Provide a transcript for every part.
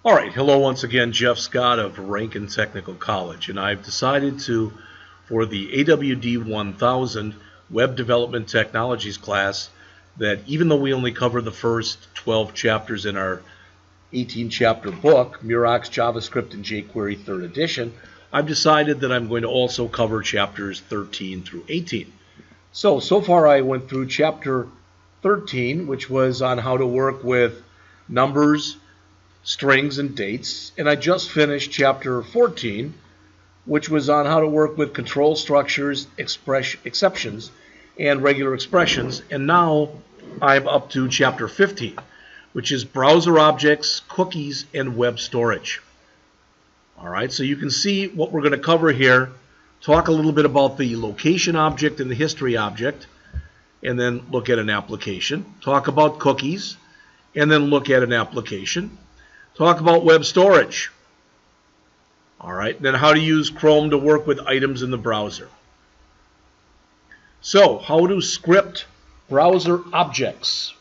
All right, hello once again, Jeff Scott of Rankin Technical College, and I've decided for the AWD1000 Web Development Technologies class, that even though we only cover the first 12 chapters in our 18-chapter book, Murox, JavaScript, and jQuery 3rd edition, I've decided that I'm going to also cover chapters 13 through 18. So far I went through chapter 13, which was on how to work with numbers, strings, and dates, and I just finished chapter 14, which was on how to work with control structures, exceptions, and regular expressions, and now I'm up to chapter 15, which is browser objects, cookies, and web storage. All right, so you can see what we're going to cover here, talk a little bit about the location object and the history object, and then look at an application, talk about cookies, and then look at an application, talk about web storage. All right, then how to use Chrome to work with items in the browser. So, how to script browser objects.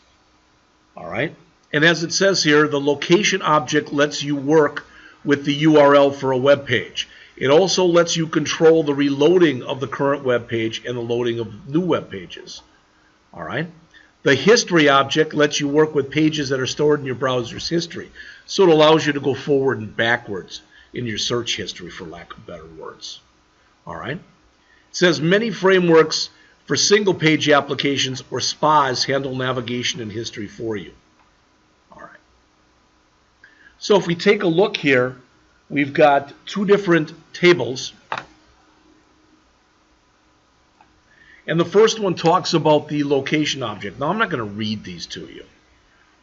All right, and as it says here, the location object lets you work with the URL for a web page. It also lets you control the reloading of the current web page and the loading of new web pages. All right. The history object lets you work with pages that are stored in your browser's history. So it allows you to go forward and backwards in your search history, for lack of better words. All right. It says many frameworks for single-page applications or SPAs handle navigation and history for you. All right. So if we take a look here, we've got two different tables. And the first one talks about the location object. Now, I'm not going to read these to you,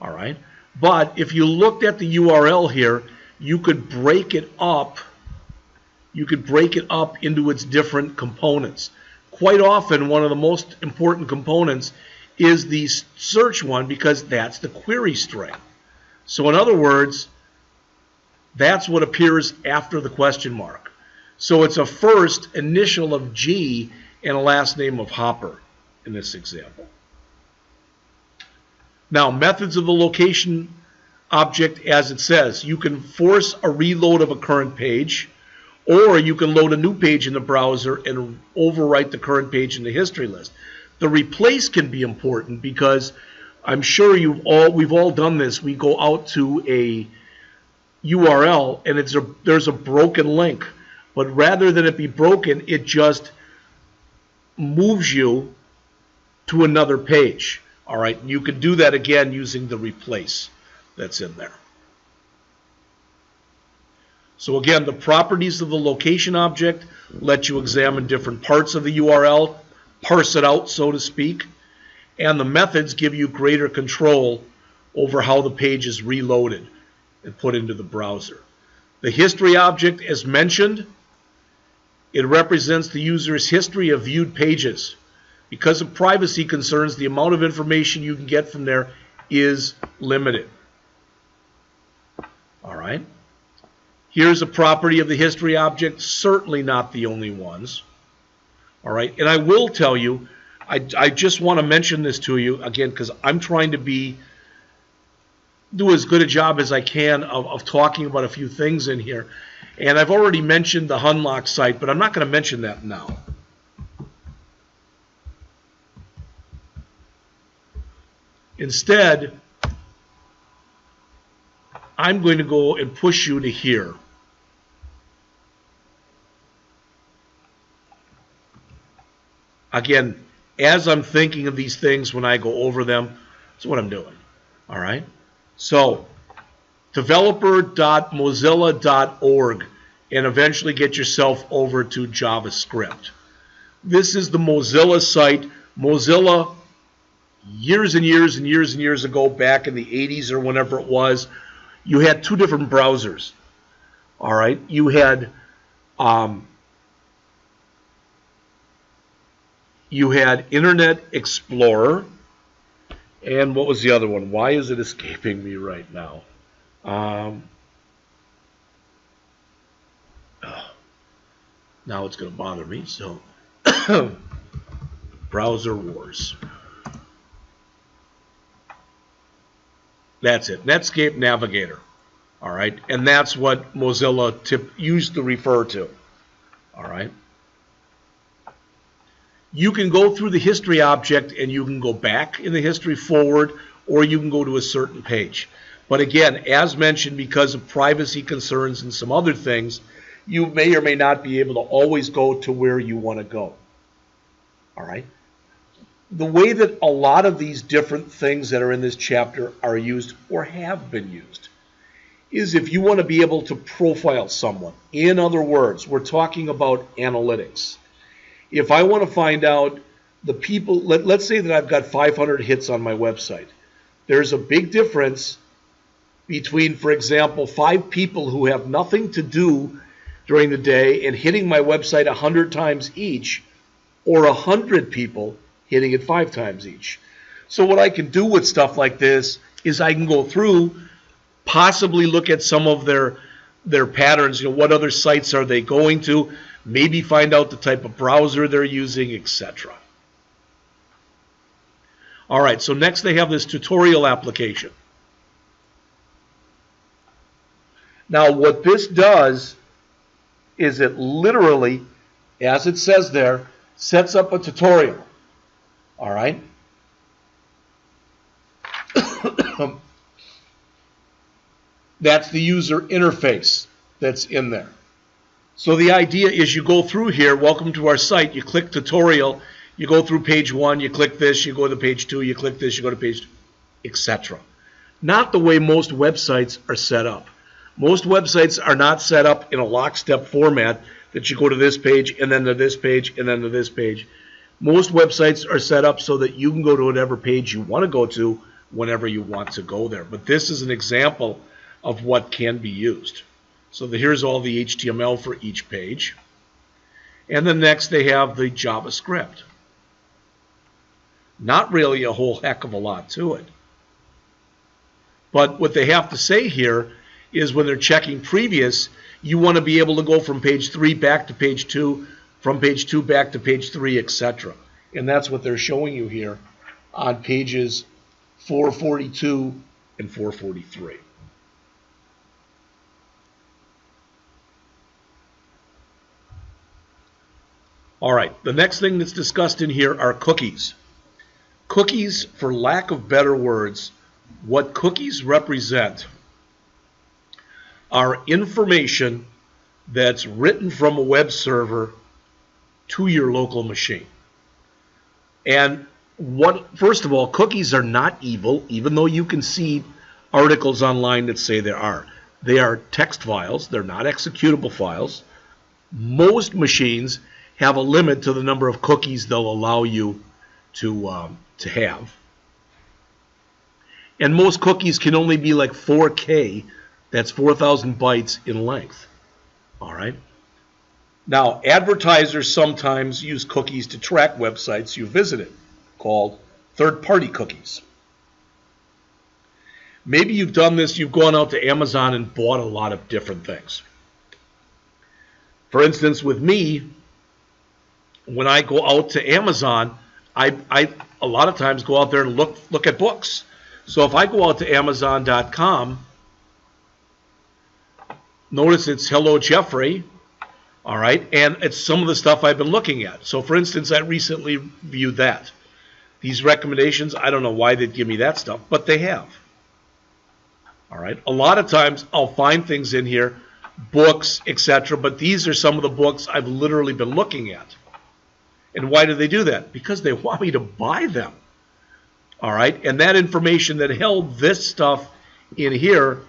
all right? But if you looked at the URL here, you could break it up. You could break it up into its different components. Quite often, one of the most important components is the search one, because that's the query string. So in other words, that's what appears after the question mark. So it's a first initial of G and a last name of Hopper in this example. Now, methods of the location object, as it says, you can force a reload of a current page, or you can load a new page in the browser and overwrite the current page in the history list. The replace can be important because I'm sure we've all done this. We go out to a URL and there's a broken link, but rather than it be broken, it just moves you to another page. All right, you can do that again using the replace that's in there. So again, the properties of the location object let you examine different parts of the URL, parse it out, so to speak, and the methods give you greater control over how the page is reloaded and put into the browser. The history object, as mentioned, it represents the user's history of viewed pages. Because of privacy concerns, the amount of information you can get from there is limited. All right. Here's a property of the history object, certainly not the only ones. All right. And I will tell you, I just want to mention this to you again because I'm trying to do as good a job as I can of talking about a few things in here. And I've already mentioned the Hunlock site, but I'm not going to mention that now. Instead, I'm going to go and push you to here. Again, as I'm thinking of these things when I go over them, that's what I'm doing. All right? So, developer.mozilla.org, and eventually get yourself over to JavaScript. This is the Mozilla site. Mozilla, years and years and years and years ago, back in the 80s or whenever it was, you had two different browsers. All right, you had Internet Explorer, and what was the other one? Why is it escaping me right now? Now it's going to bother me. So, browser wars. That's it. Netscape Navigator. All right, and that's what Mozilla used to refer to. All right. You can go through the history object and you can go back in the history forward, or you can go to a certain page. But again, as mentioned, because of privacy concerns and some other things, you may or may not be able to always go to where you want to go. All right. The way that a lot of these different things that are in this chapter are used or have been used is if you want to be able to profile someone. In other words, we're talking about analytics. If I want to find out the people, let's say that I've got 500 hits on my website. There's a big difference between, for example, 5 people who have nothing to do during the day and hitting my website 100 times each, or 100 people hitting it 5 times each. So what I can do with stuff like this is I can go through, possibly look at some of their patterns. What other sites are they going to? Maybe find out the type of browser they're using, etc. All right, so next they have this tutorial application. Now what this does is it literally, as it says there, sets up a tutorial. All right? That's the user interface that's in there. So the idea is you go through here, welcome to our site, you click tutorial, you go through page 1, you click this, you go to page 2, you click this, you go to page 2, etc. Not the way most websites are set up. Most websites are not set up in a lockstep format that you go to this page and then to this page and then to this page. Most websites are set up so that you can go to whatever page you want to go to whenever you want to go there. But this is an example of what can be used. So here's all the HTML for each page. And then next they have the JavaScript. Not really a whole heck of a lot to it. But what they have to say here is when they're checking previous, you want to be able to go from page 3 back to page 2, from page 2 back to page 3, etc. And that's what they're showing you here on pages 442 and 443. All right, the next thing that's discussed in here are cookies. Cookies, for lack of better words, what cookies represent are information that's written from a web server to your local machine. And first of all, cookies are not evil, even though you can see articles online that say they are. They are text files. They're not executable files. Most machines have a limit to the number of cookies they'll allow you to have. And most cookies can only be like 4K. That's 4,000 bytes in length. All right. Now, advertisers sometimes use cookies to track websites you visited, called third-party cookies. Maybe you've done this, you've gone out to Amazon and bought a lot of different things. For instance, with me, when I go out to Amazon, I a lot of times go out there and look at books. So if I go out to Amazon.com, notice it's Hello Jeffrey, all right, and it's some of the stuff I've been looking at. So for instance, I recently viewed that. These recommendations, I don't know why they'd give me that stuff, but they have. All right, a lot of times I'll find things in here, books, etc., but these are some of the books I've literally been looking at. And why do they do that? Because they want me to buy them. All right, and that information that held this stuff in here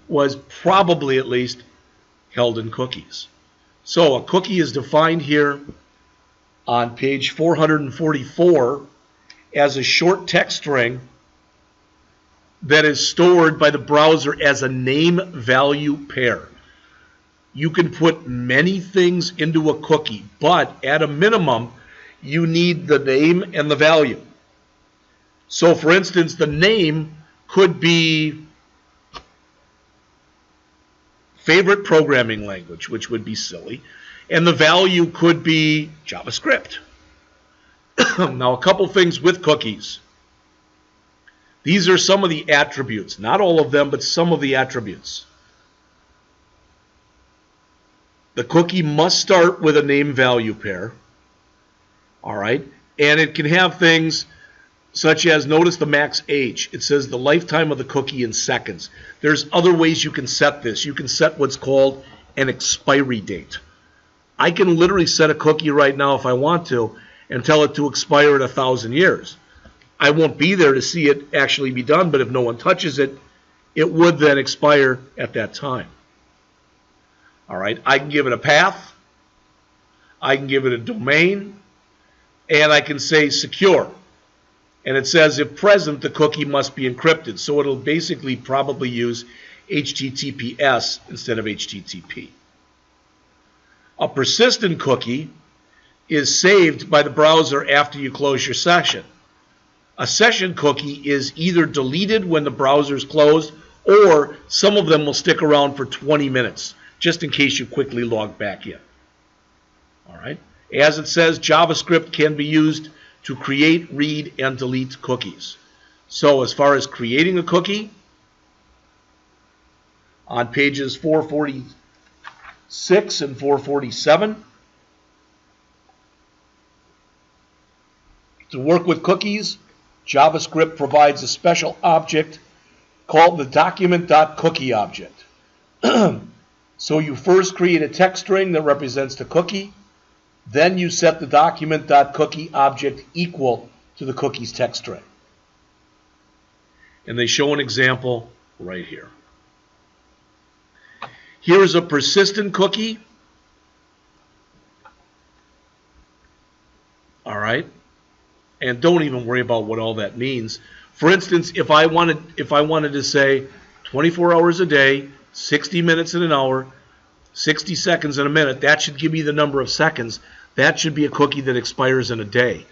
was probably at least held in cookies. So a cookie is defined here on page 444 as a short text string that is stored by the browser as a name-value pair. You can put many things into a cookie, but at a minimum, you need the name and the value. So for instance, the name could be favorite programming language, which would be silly, and the value could be JavaScript. Now, a couple things with cookies. These are some of the attributes, not all of them, but some of the attributes. The cookie must start with a name-value pair. All right, and it can have things such as, notice the max age. It says the lifetime of the cookie in seconds. There's other ways you can set this. You can set what's called an expiry date. I can literally set a cookie right now if I want to and tell it to expire in 1,000 years. I won't be there to see it actually be done, but if no one touches it, it would then expire at that time. All right, I can give it a path, I can give it a domain, and I can say secure. And it says if present, the cookie must be encrypted. So it'll basically probably use HTTPS instead of HTTP. A persistent cookie is saved by the browser after you close your session. A session cookie is either deleted when the browser is closed, or some of them will stick around for 20 minutes, just in case you quickly log back in. All right. As it says, JavaScript can be used to create, read, and delete cookies. So as far as creating a cookie, on pages 446 and 447, to work with cookies, JavaScript provides a special object called the document.cookie object. So you first create a text string that represents the cookie. Then you set the document.cookie object equal to the cookie's text string. And they show an example right here. Here is a persistent cookie. All right. And don't even worry about what all that means. For instance, if I wanted to say 24 hours a day, 60 minutes in an hour, 60 seconds in a minute, that should give me the number of seconds. That should be a cookie that expires in a day.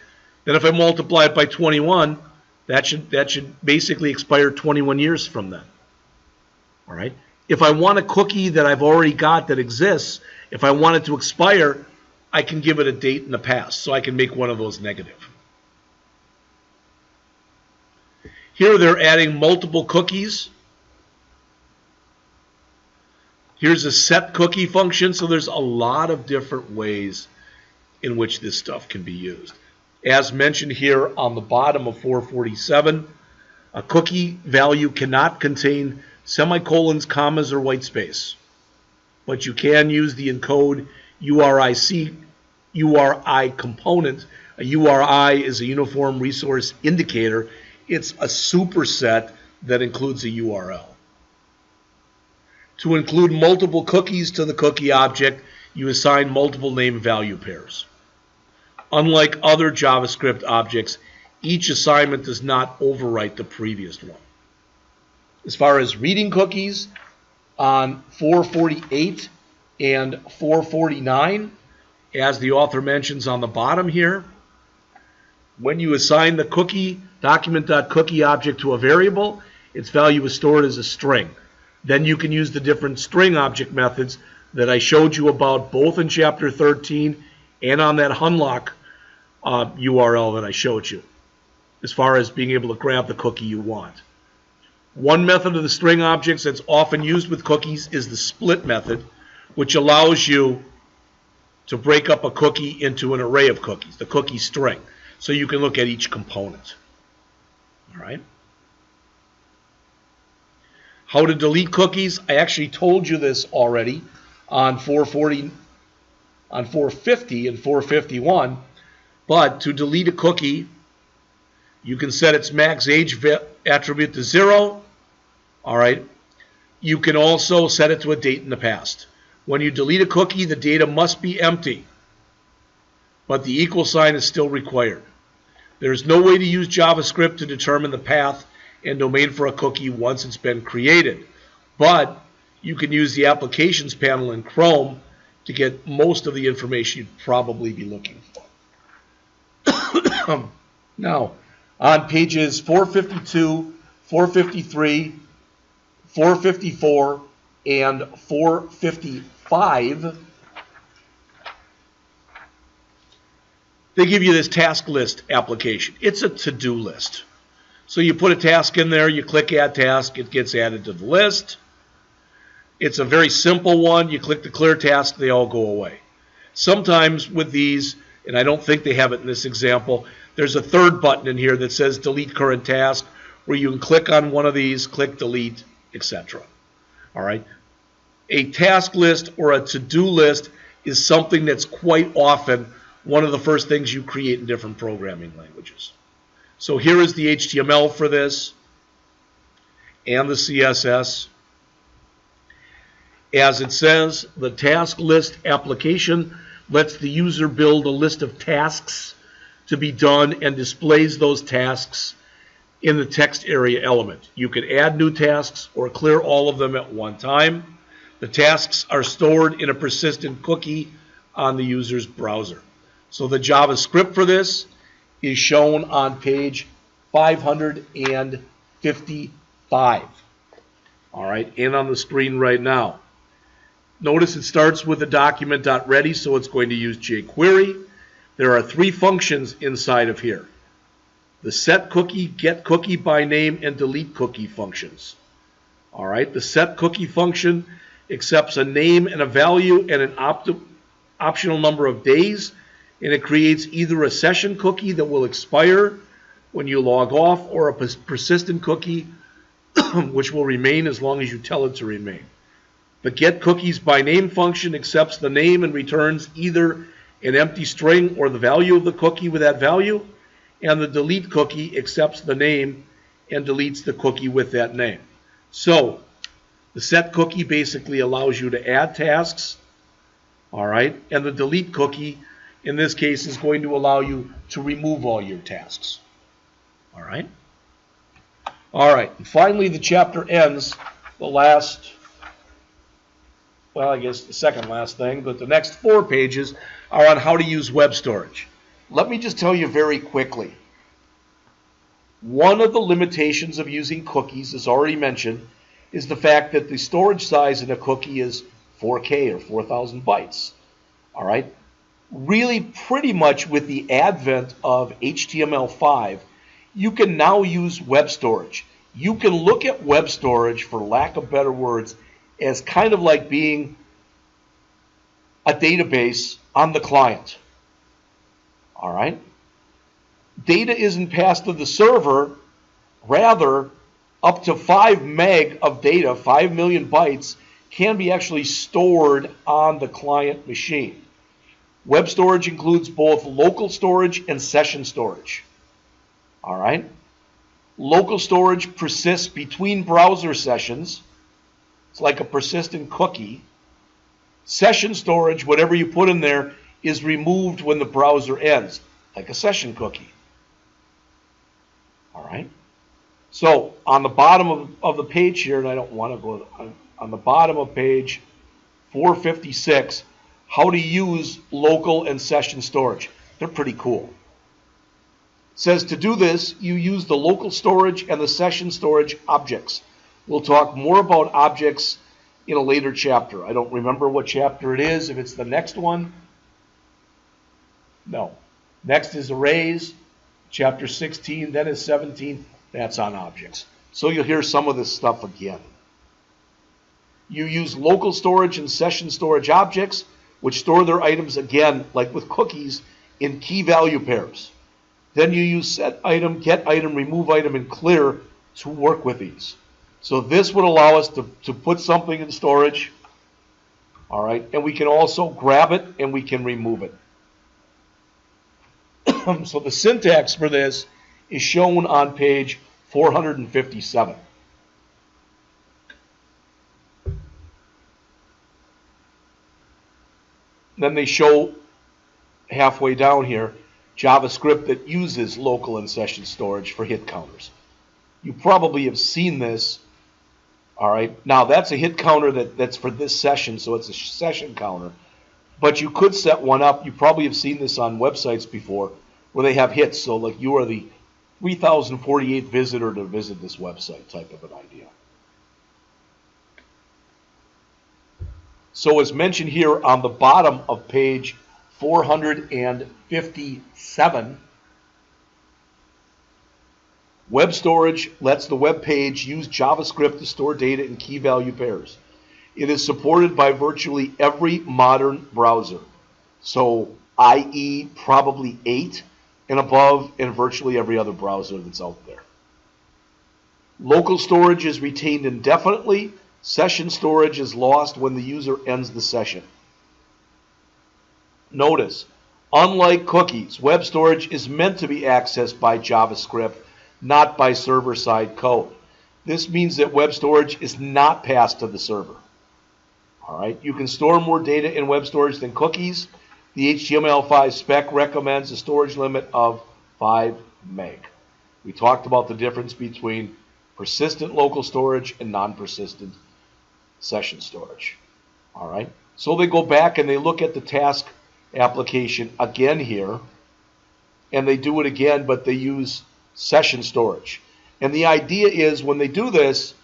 Then if I multiply it by 21, that should basically expire 21 years from then. All right. If I want a cookie that I've already got that exists, if I want it to expire, I can give it a date in the past. So I can make one of those negative. Here they're adding multiple cookies. Here's a set cookie function. So there's a lot of different ways in which this stuff can be used. As mentioned here on the bottom of 447, a cookie value cannot contain semicolons, commas, or white space. But you can use the encode URI component. A URI is a Uniform Resource Indicator. It's a superset that includes a URL. To include multiple cookies to the cookie object, you assign multiple name value pairs. Unlike other JavaScript objects, each assignment does not overwrite the previous one. As far as reading cookies, on 448 and 449, as the author mentions on the bottom here, when you assign the cookie document.cookie object to a variable, its value is stored as a string. Then you can use the different string object methods that I showed you about both in Chapter 13 and on that Hunlock URL that I showed you, as far as being able to grab the cookie you want. One method of the string objects that's often used with cookies is the split method, which allows you to break up a cookie into an array of cookies, the cookie string, so you can look at each component. All right. How to delete cookies? I actually told you this already on 450 and 451. But to delete a cookie, you can set its max age attribute to 0. All right. You can also set it to a date in the past. When you delete a cookie, the data must be empty, but the equal sign is still required. There is no way to use JavaScript to determine the path and domain for a cookie once it's been created, but you can use the Applications panel in Chrome to get most of the information you'd probably be looking for. Now, on pages 452, 453, 454, and 455, they give you this task list application. It's a to-do list. So you put a task in there, you click Add Task, it gets added to the list. It's a very simple one. You click the clear task, they all go away. Sometimes with these, and I don't think they have it in this example, there's a third button in here that says delete current task, where you can click on one of these, click delete, etc. All right. A task list or a to-do list is something that's quite often one of the first things you create in different programming languages. So here is the HTML for this and the CSS. As it says, the task list application lets the user build a list of tasks to be done and displays those tasks in the text area element. You can add new tasks or clear all of them at one time. The tasks are stored in a persistent cookie on the user's browser. So the JavaScript for this is shown on page 555. All right, and on the screen right now. Notice it starts with a document.ready, so it's going to use jQuery. There are 3 functions inside of here. The set cookie, get cookie by name, and delete cookie functions. All right, the set cookie function accepts a name and a value and an optional number of days, and it creates either a session cookie that will expire when you log off or a persistent cookie which will remain as long as you tell it to remain. The get cookies by name function accepts the name and returns either an empty string or the value of the cookie with that value, and the delete cookie accepts the name and deletes the cookie with that name. So the set cookie basically allows you to add tasks, all right, and the delete cookie in this case is going to allow you to remove all your tasks. All right. All right. And finally, the chapter ends. The last, well, I guess the second last thing, but the next 4 pages are on how to use web storage. Let me just tell you very quickly. One of the limitations of using cookies, as already mentioned, is the fact that the storage size in a cookie is 4K or 4,000 bytes. All right. Really, pretty much with the advent of HTML5, you can now use web storage. You can look at web storage, for lack of better words, as kind of like being a database on the client. All right? Data isn't passed to the server. Rather, up to 5 meg of data, 5 million bytes, can be actually stored on the client machine. Web storage includes both local storage and session storage. All right? Local storage persists between browser sessions. It's like a persistent cookie. Session storage, whatever you put in there, is removed when the browser ends, like a session cookie. All right? So on the bottom of the page here, and I don't want to go on the bottom of page 456, how to use local and session storage. They're pretty cool. It says to do this, you use the local storage and the session storage objects. We'll talk more about objects in a later chapter. I don't remember what chapter it is. If it's the next one, no. Next is arrays, chapter 16, then is 17. That's on objects. So you'll hear some of this stuff again. You use local storage and session storage objects, which store their items, again, like with cookies, in key value pairs. Then you use set item, get item, remove item, and clear to work with these. So this would allow us to put something in storage, all right, and we can also grab it and we can remove it. So the syntax for this is shown on page 457. Then they show halfway down here JavaScript that uses local and session storage for hit counters. You probably have seen this. All right. Now that's a hit counter that's for this session, so it's a session counter. But you could set one up. You probably have seen this on websites before where they have hits. So like you are the 3048th visitor to visit this website type of an idea. So as mentioned here on the bottom of page 457, web storage lets the web page use JavaScript to store data in key value pairs. It is supported by virtually every modern browser. So, i.e., probably 8 and above, and virtually every other browser that's out there. Local storage is retained indefinitely. Session storage is lost when the user ends the session. Notice, unlike cookies, web storage is meant to be accessed by JavaScript, not by server-side code. This means that web storage is not passed to the server. All right, you can store more data in web storage than cookies. The HTML5 spec recommends a storage limit of 5 meg. We talked about the difference between persistent local storage and non-persistent session storage. All right, so they go back and they look at the task application again here, and they do it again, but they use session storage. And the idea is when they do this,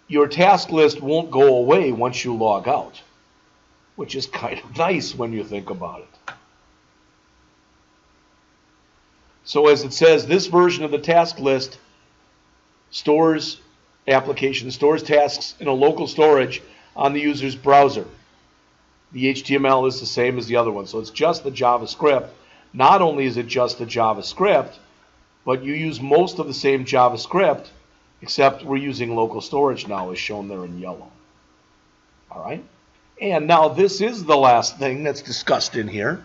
your task list won't go away once you log out, which is kind of nice when you think about it. So as it says, this version of the task list stores tasks in a local storage on the user's browser. The HTML is the same as the other one, so it's just the JavaScript. Not only is it just the JavaScript, but you use most of the same JavaScript, except we're using local storage now, as shown there in yellow. All right? And now this is the last thing that's discussed in here.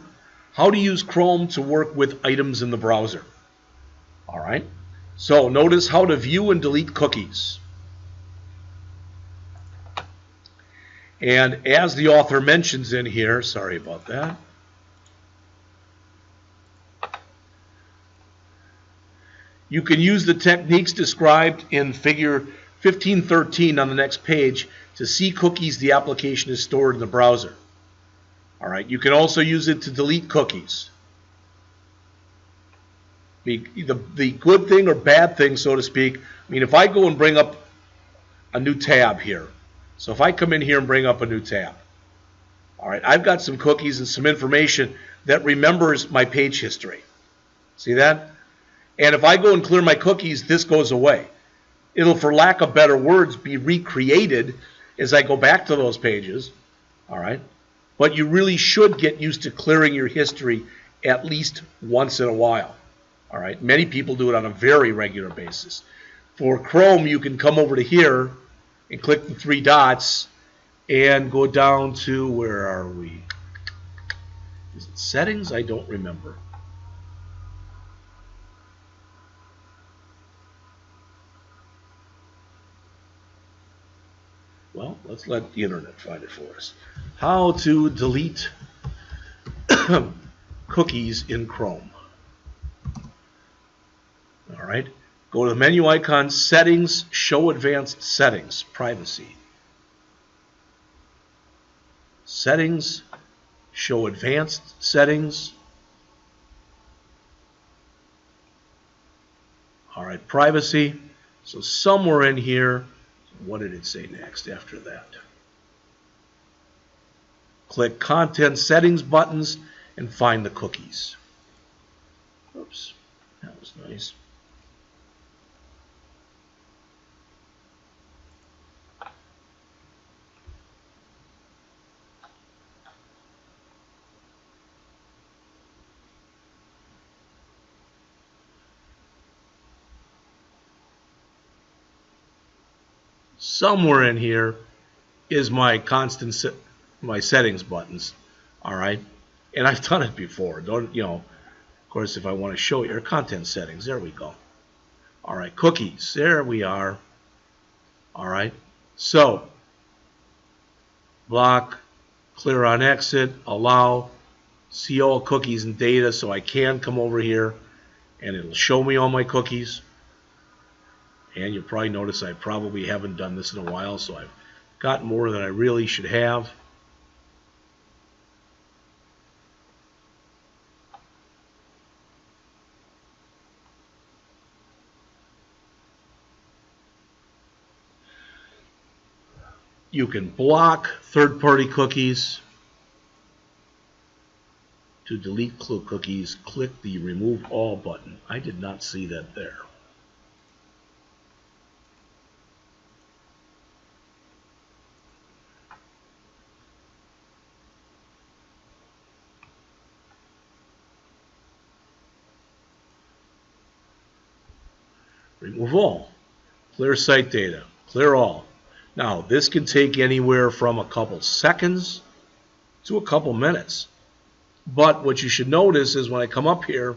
How to use Chrome to work with items in the browser. All right? So notice how to view and delete cookies. And as the author mentions in here, sorry about that, you can use the techniques described in figure 1513 on the next page to see cookies the application is stored in the browser. All right, you can also use it to delete cookies. The good thing or bad thing, so to speak, I mean, if I go and bring up a new tab here, so if I come in here and bring up a new tab, all right, I've got some cookies and some information that remembers my page history. See that? And if I go and clear my cookies, this goes away. It'll, for lack of better words, be recreated as I go back to those pages, all right? But you really should get used to clearing your history at least once in a while, all right? Many people do it on a very regular basis. For Chrome, you can come over to here and click the 3 dots and go down to, where are we? Is it settings? I don't remember. Well, let's let the internet find it for us. How to delete cookies in Chrome. All right. Go to the menu icon, Settings, Show Advanced Settings, Privacy. Settings, Show Advanced Settings. All right, Privacy. So somewhere in here, what did it say next after that? Click Content Settings buttons and find the cookies. Oops, that was nice. Somewhere in here is my my settings buttons, all right? And I've done it before. Don't, you know, of course, if I want to show you your content settings, there we go. All right, cookies, there we are. All right, so block, clear on exit, allow, see all cookies and data, so I can come over here and it'll show me all my cookies. And you'll probably notice I probably haven't done this in a while, so I've got more than I really should have. You can block third-party cookies. To delete cookies, click the Remove All button. I did not see that there. remove all, clear site data, clear all. Now, this can take anywhere from a couple seconds to a couple minutes. But what you should notice is when I come up here,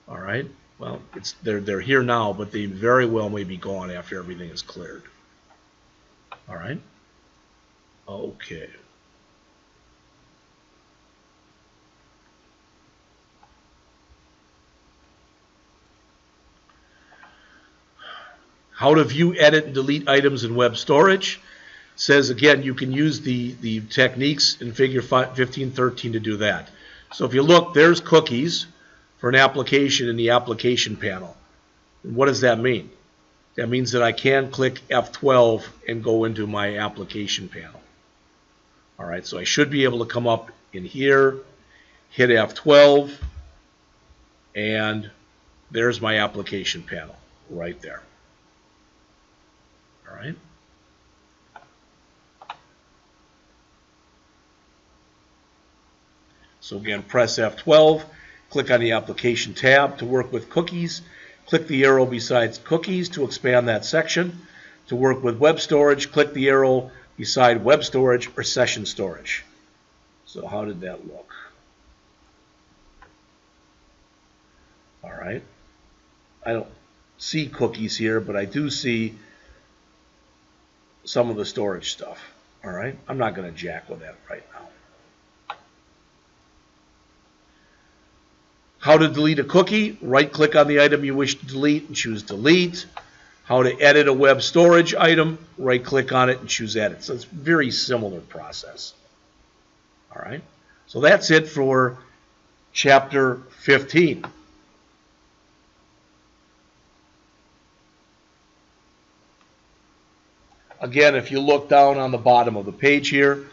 all right, well, they're here now, but they very well may be gone after everything is cleared. All right? Okay. How to view, edit, and delete items in web storage. Says, again, you can use the techniques in Figure 1513 to do that. So if you look, there's cookies for an application in the application panel. And what does that mean? That means that I can click F12 and go into my application panel. All right, so I should be able to come up in here, hit F12, and there's my application panel right there. All right. So again, press F12, click on the Application tab to work with cookies. Click the arrow beside cookies to expand that section. To work with web storage, click the arrow beside web storage or session storage. So how did that look? All right. I don't see cookies here, but I do see some of the storage stuff. All right. I'm not going to jack with that right now. How to delete a cookie. Right-click on the item you wish to delete and choose Delete. How to edit a web storage item. Right-click on it and choose Edit. So it's a very similar process. All right. So that's it for Chapter 15. Again, if you look down on the bottom of the page here,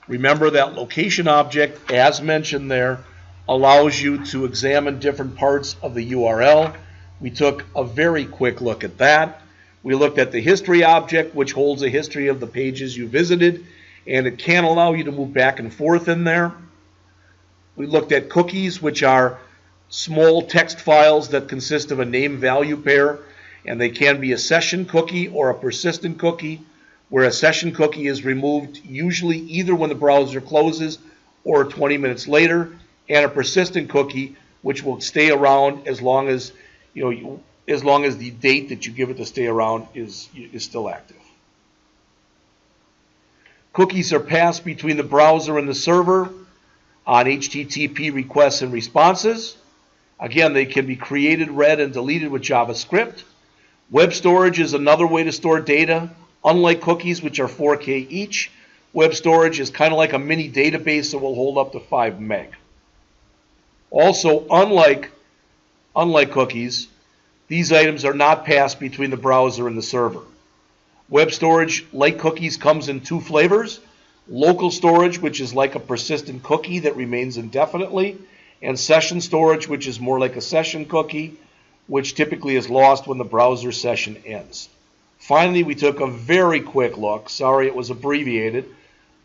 remember that location object, as mentioned there, allows you to examine different parts of the URL. We took a very quick look at that. We looked at the history object, which holds a history of the pages you visited, and it can allow you to move back and forth in there. We looked at cookies, which are small text files that consist of a name-value pair, and they can be a session cookie or a persistent cookie, where a session cookie is removed usually either when the browser closes or 20 minutes later, and a persistent cookie, which will stay around as long as the date that you give it to stay around is still active. Cookies are passed between the browser and the server on HTTP requests and responses. Again, they can be created, read, and deleted with JavaScript. Web storage is another way to store data. Unlike cookies, which are 4K each, web storage is kind of like a mini database that will hold up to 5 meg. Also, unlike cookies, these items are not passed between the browser and the server. Web storage, like cookies, comes in two flavors. Local storage, which is like a persistent cookie that remains indefinitely, and session storage, which is more like a session cookie, which typically is lost when the browser session ends. Finally, we took a very quick look, sorry it was abbreviated,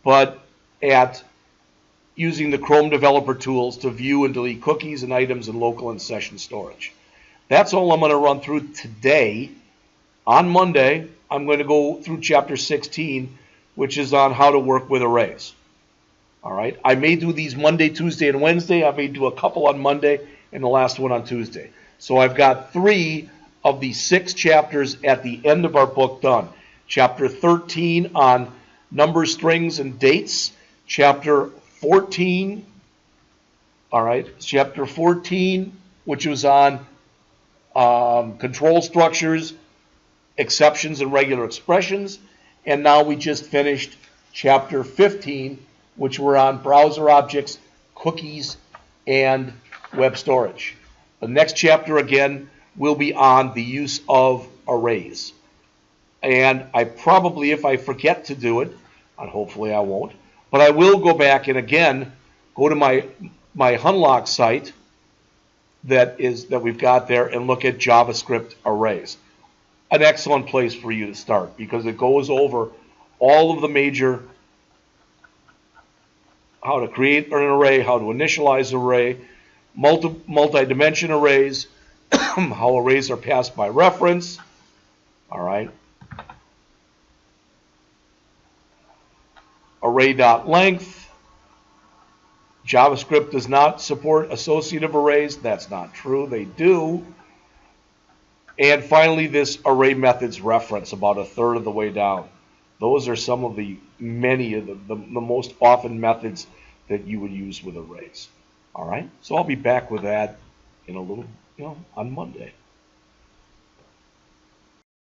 but at using the Chrome developer tools to view and delete cookies and items in local and session storage. That's all I'm going to run through today. On Monday, I'm going to go through Chapter 16, which is on how to work with arrays. All right. I may do these Monday, Tuesday, and Wednesday. I may do a couple on Monday and the last one on Tuesday. So I've got 3 of the 6 chapters at the end of our book done. Chapter 13 on numbers, strings, and dates. Chapter 14, all right, Chapter 14, which was on control structures, exceptions, and regular expressions. And now we just finished Chapter 15, which were on browser objects, cookies, and web storage. The next chapter, again, will be on the use of arrays. And I probably, if I forget to do it, and hopefully I won't, but I will go back and again go to my Hunlock site that we've got there and look at JavaScript arrays. An excellent place for you to start because it goes over all of the major, how to create an array, how to initialize an array, multi-dimension arrays, how arrays are passed by reference. All right. Array.length. JavaScript does not support associative arrays. That's not true. They do. And finally, this array methods reference about a third of the way down. Those are some of the many of the most often methods that you would use with arrays. All right. So I'll be back with that in a little, on Monday.